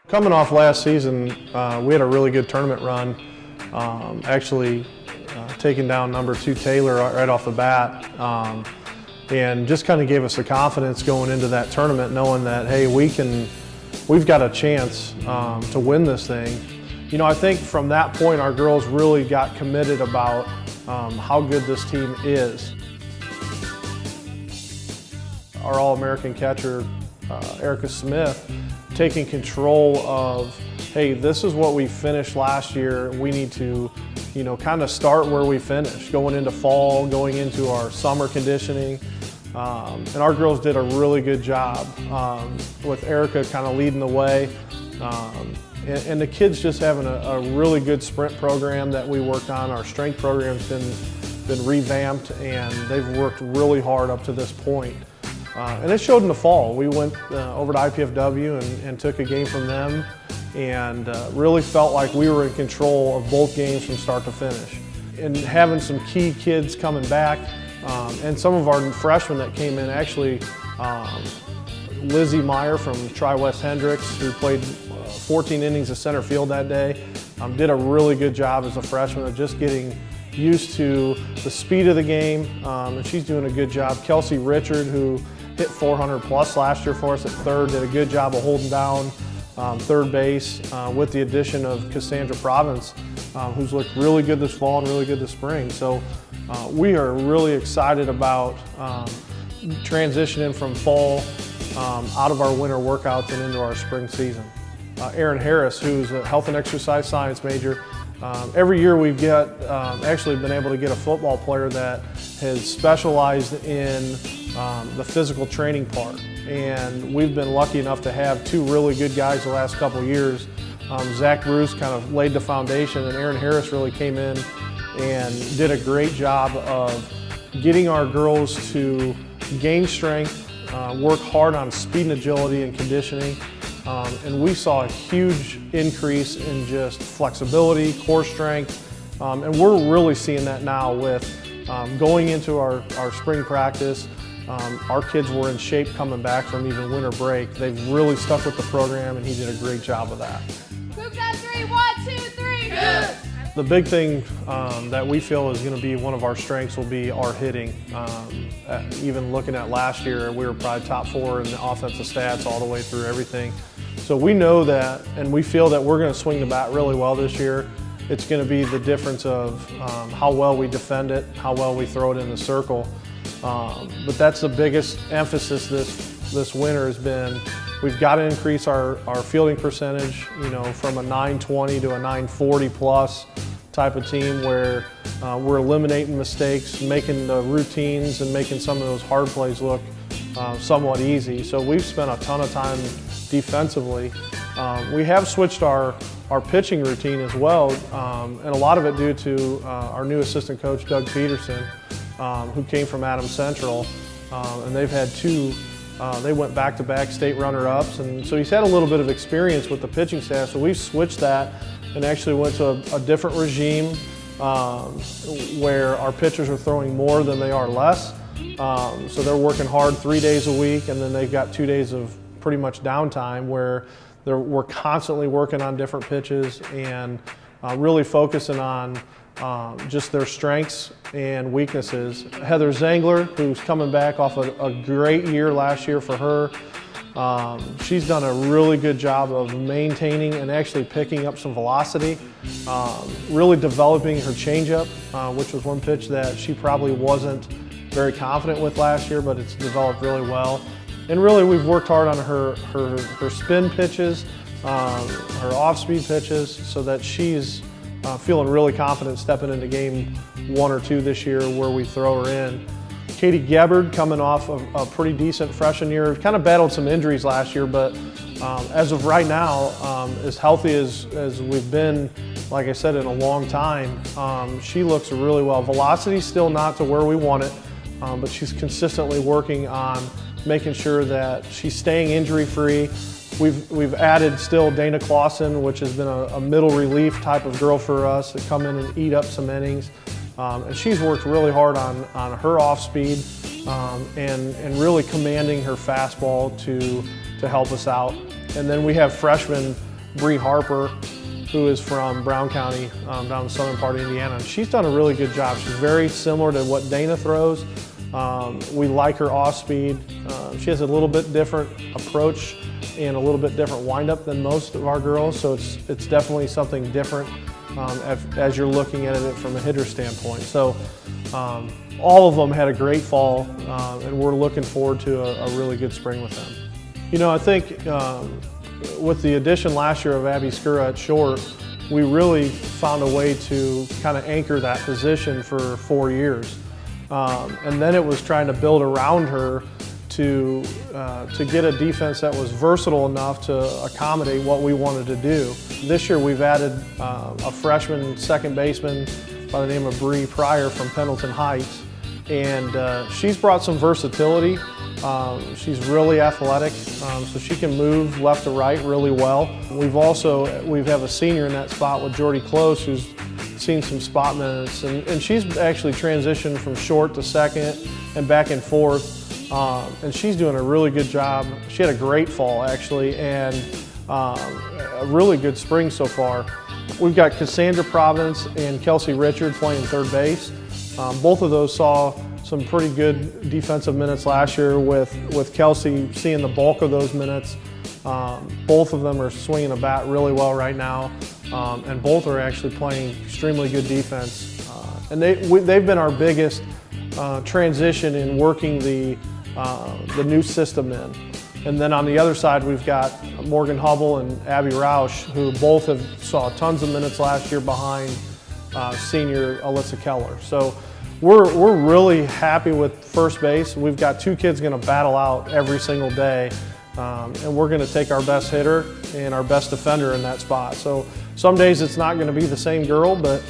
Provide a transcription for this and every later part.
Coming off last season, we had a really good tournament run, actually taking down number 2 Taylor right off the bat, and just kind of gave us the confidence going into that tournament, knowing that, hey, we've got a chance to win this thing. You know, I think from that point, our girls really got committed about how good this team is. Our All-American catcher, Erica Smith, taking control of, hey, this is what we finished last year. We need to, you know, kind of start where we finished, going into fall, going into our summer conditioning. And our girls did a really good job with Erica kind of leading the way. And the kids just having a really good sprint program that we worked on. Our strength program's been revamped, and they've worked really hard up to this point. And it showed in the fall. We went over to IPFW and took a game from them, and really felt like we were in control of both games from start to finish. And having some key kids coming back, and some of our freshmen that came in, actually Lizzie Meyer from Tri-West Hendricks, who played 14 innings of center field that day, did a really good job as a freshman of just getting used to the speed of the game, and she's doing a good job. Kelsey Richard, who hit 400 plus last year for us at third, did a good job of holding down third base with the addition of Cassandra Province, who's looked really good this fall and really good this spring. So we are really excited about transitioning from fall out of our winter workouts and into our spring season. Erin Harris, who's a health and exercise science major, every year we've actually been able to get a football player that has specialized in the physical training part. And we've been lucky enough to have 2 really good guys the last couple of years. Zach Bruce kind of laid the foundation, and Erin Harris really came in and did a great job of getting our girls to gain strength, work hard on speed and agility and conditioning. And we saw a huge increase in just flexibility, core strength, and we're really seeing that now with going into our spring practice. Our kids were in shape coming back from even winter break. They've really stuck with the program, and he did a great job of that. Groups at 3, 1, 2, 3, good. The big thing that we feel is going to be one of our strengths will be our hitting. Even looking at last year, we were probably top 4 in the offensive stats all the way through everything. So we know that, and we feel that we're going to swing the bat really well this year. It's going to be the difference of how well we defend it, how well we throw it in the circle. But that's the biggest emphasis this winter has been. We've got to increase our fielding percentage, you know, from a 920 to a 940 plus type of team, where we're eliminating mistakes, making the routines and making some of those hard plays look somewhat easy. So we've spent a ton of time defensively. We have switched our pitching routine as well, and a lot of it due to our new assistant coach, Doug Peterson, who came from Adams Central, and they've had 2, they went back-to-back state runner-ups, and so he's had a little bit of experience with the pitching staff, so we've switched that and actually went to a different regime where our pitchers are throwing more than they are less. So they're working hard 3 days a week, and then they've got 2 days of pretty much downtime where we're constantly working on different pitches and really focusing on just their strengths and weaknesses. Heather Zangler, who's coming back off a great year last year for her, she's done a really good job of maintaining and actually picking up some velocity, really developing her changeup, which was one pitch that she probably wasn't very confident with last year, but it's developed really well. And really, we've worked hard on her spin pitches, her off-speed pitches, so that she's feeling really confident stepping into game 1 or 2 this year where we throw her in. Katie Gebbard, coming off of a pretty decent freshman year, kind of battled some injuries last year, but as of right now, as healthy as we've been, like I said, in a long time, she looks really well. Velocity's still not to where we want it, but she's consistently working on making sure that she's staying injury-free. We've added still Dana Clausen, which has been a middle relief type of girl for us to come in and eat up some innings. And she's worked really hard on her off speed and really commanding her fastball to help us out. And then we have freshmen Bree Harper, who is from Brown County, down in the southern part of Indiana. And she's done a really good job. She's very similar to what Dana throws. We like her off speed. She has a little bit different approach and a little bit different windup than most of our girls, so it's definitely something different as you're looking at it from a hitter standpoint. So all of them had a great fall, and we're looking forward to a really good spring with them. You know, I think with the addition last year of Abby Skura at short, we really found a way to kind of anchor that position for 4 years. And then it was trying to build around her to get a defense that was versatile enough to accommodate what we wanted to do. This year we've added a freshman second baseman by the name of Bree Pryor from Pendleton Heights, and she's brought some versatility. She's really athletic, so she can move left to right really well. We have a senior in that spot with Jordy Close, who's seen some spot minutes, and she's actually transitioned from short to second and back and forth, and she's doing a really good job. She had a great fall actually, and a really good spring so far. We've got Cassandra Providence and Kelsey Richard playing third base. Both of those saw some pretty good defensive minutes last year, with Kelsey seeing the bulk of those minutes. Both of them are swinging a bat really well right now, and both are actually playing extremely good defense. And they've been our biggest transition in working the new system in. And then on the other side, we've got Morgan Hubble and Abby Roush, who both have saw tons of minutes last year behind senior Alyssa Keller. So we're really happy with first base. We've got 2 kids going to battle out every single day, and we're going to take our best hitter and our best defender in that spot. So some days it's not going to be the same girl, but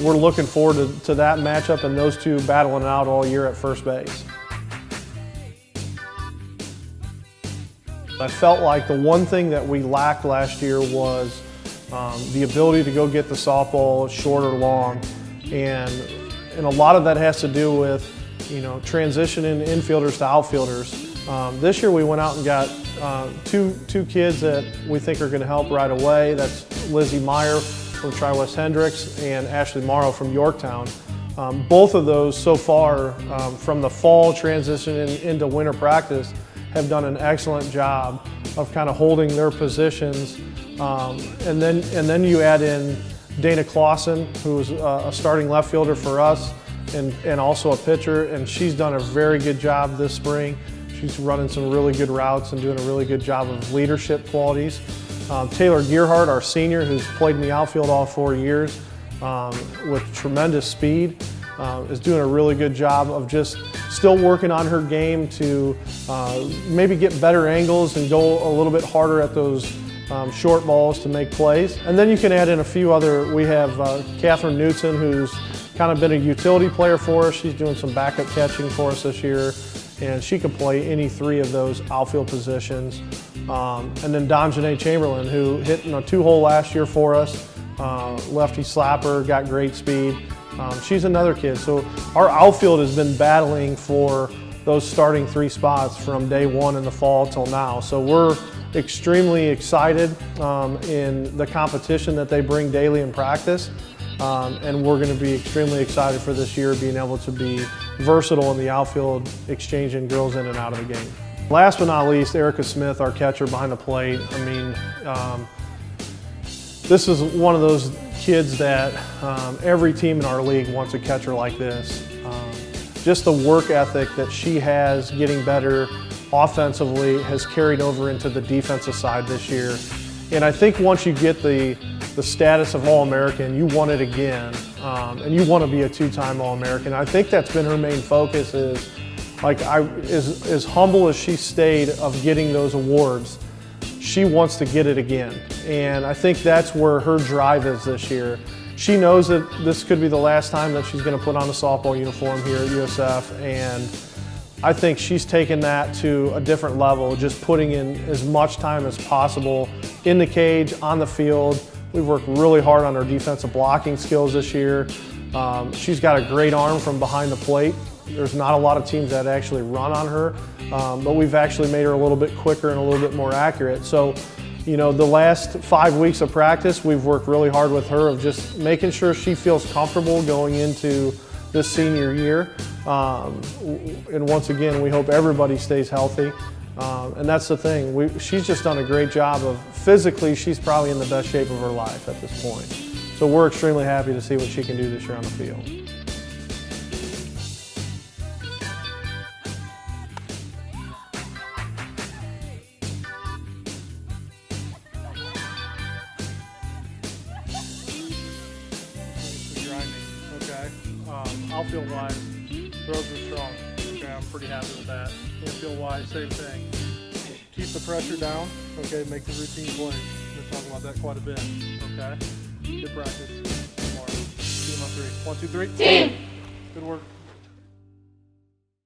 we're looking forward to that matchup and those 2 battling it out all year at first base. I felt like the one thing that we lacked last year was the ability to go get the softball short or long, and a lot of that has to do with, you know, transitioning infielders to outfielders. This year we went out and got two kids that we think are going to help right away. That's Lizzie Meyer from Tri-West Hendricks and Ashley Morrow from Yorktown. Both of those so far, from the fall transition into winter practice, have done an excellent job of kind of holding their positions. And then you add in Dana Clausen, who is a starting left fielder for us and also a pitcher, and she's done a very good job this spring. She's running some really good routes and doing a really good job of leadership qualities. Taylor Gearhart, our senior, who's played in the outfield all 4 years with tremendous speed, is doing a really good job of just still working on her game to maybe get better angles and go a little bit harder at those short balls to make plays. And then you can add in a few other. We have Catherine Knutson, who's kind of been a utility player for us. She's doing some backup catching for us this year, and she can play any 3 of those outfield positions. And then Donjanae Chamberlain, who hit in a 2-hole last year for us, lefty slapper, got great speed. She's another kid. So our outfield has been battling for those starting 3 spots from day 1 in the fall till now. So we're extremely excited in the competition that they bring daily in practice. And we're going to be extremely excited for this year, being able to be versatile in the outfield, exchanging girls in and out of the game. Last but not least, Erica Smith, our catcher behind the plate. I mean, this is one of those kids that every team in our league wants a catcher like this. Just the work ethic that she has getting better offensively has carried over into the defensive side this year. And I think once you get the status of All-American, you want it again, and you want to be a 2-time All-American. I think that's been her main focus, is like, as humble as she stayed of getting those awards, she wants to get it again. And I think that's where her drive is this year. She knows that this could be the last time that she's going to put on a softball uniform here at USF, and I think she's taken that to a different level, just putting in as much time as possible in the cage, on the field. We've worked really hard on her defensive blocking skills this year. She's got a great arm from behind the plate. There's not a lot of teams that actually run on her, but we've actually made her a little bit quicker and a little bit more accurate. So You know, the last 5 weeks of practice, we've worked really hard with her of just making sure she feels comfortable going into this senior year. And once again, we hope everybody stays healthy. And that's the thing. She's just done a great job of physically, she's probably in the best shape of her life at this point. So we're extremely happy to see what she can do this year on the field. Okay. Outfield wise, throws are strong. Okay, I'm pretty happy with that. Infield wise, same thing. Keep the pressure down. Okay, make the routine plays. We're talking about that quite a bit. Okay. Good practice tomorrow. Team on three. 1, 2, 3. Team. Good work.